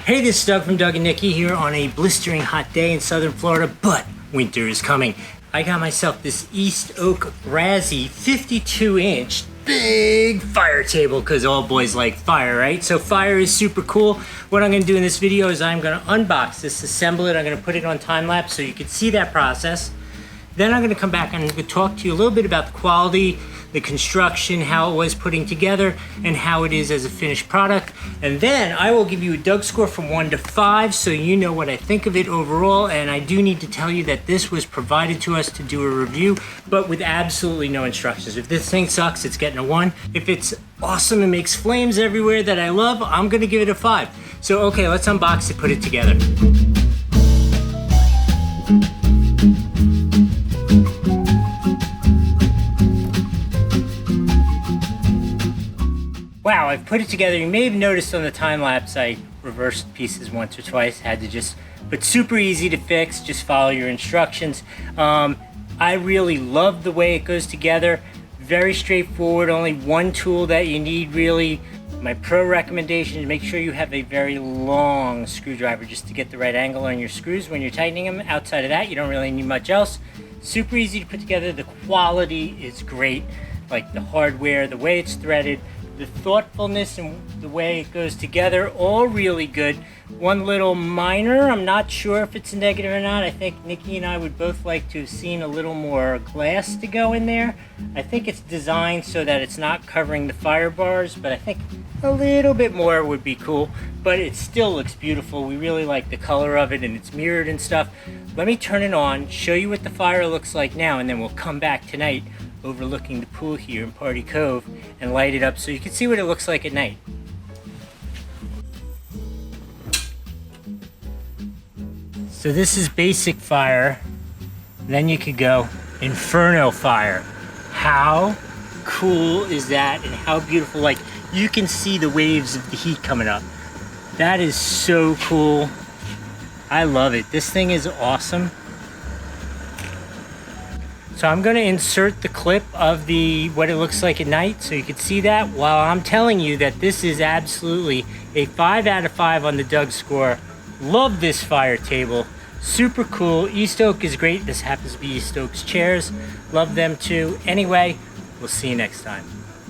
Hey, this is Doug from Doug and Nikki here on a blistering hot day in southern Florida, but winter is coming. I got myself this East Oak Razzie 52-inch big fire table because all boys like fire, right? So fire is super cool. What I'm going to do in this video is I'm going to unbox this, assemble it. I'm going to put it on time lapse so you can see that process. Then I'm going to come back and I'm going to talk to you a little bit about the quality, the construction, how it was putting together, and how it is as a finished product. And then I will give you a Doug score from 1 to 5 so you know what I think of it overall. And I do need to tell you that this was provided to us to do a review, but with absolutely no instructions. If this thing sucks, it's getting a 1. If it's awesome and makes flames everywhere that I love, I'm going to give it a 5. So okay, let's unbox it, put it together. Wow, I've put it together. You may have noticed on the time lapse I reversed pieces once or twice. Had to but super easy to fix. Just follow your instructions. I really love the way it goes together. Very straightforward. Only one tool that you need really. My pro recommendation is make sure you have a very long screwdriver just to get the right angle on your screws when you're tightening them. Outside of that, you don't really need much else. Super easy to put together. The quality is great. Like the hardware, the way it's threaded, the thoughtfulness and the way it goes together, all really good. One little minor, I'm not sure if it's a negative or not. I think Nikki and I would both like to have seen a little more glass to go in there. I think it's designed so that it's not covering the fire bars, but I think a little bit more would be cool. But it still looks beautiful. We really like the color of it and it's mirrored and stuff. Let me turn it on, show you what the fire looks like now, and then we'll come back tonight overlooking the pool here in Party Cove and light it up so you can see what it looks like at night. So this is basic fire. Then you could go Inferno fire. How cool is that, and how beautiful? Like, you can see the waves of the heat coming up. That is so cool. I love it. This thing is awesome. So I'm going to insert the clip of what it looks like at night so you can see that, while I'm telling you that this is absolutely a 5 out of 5 on the Doug score. Love this fire table. Super cool. East Oak is great. This happens to be East Oak's chairs. Love them too. Anyway, we'll see you next time.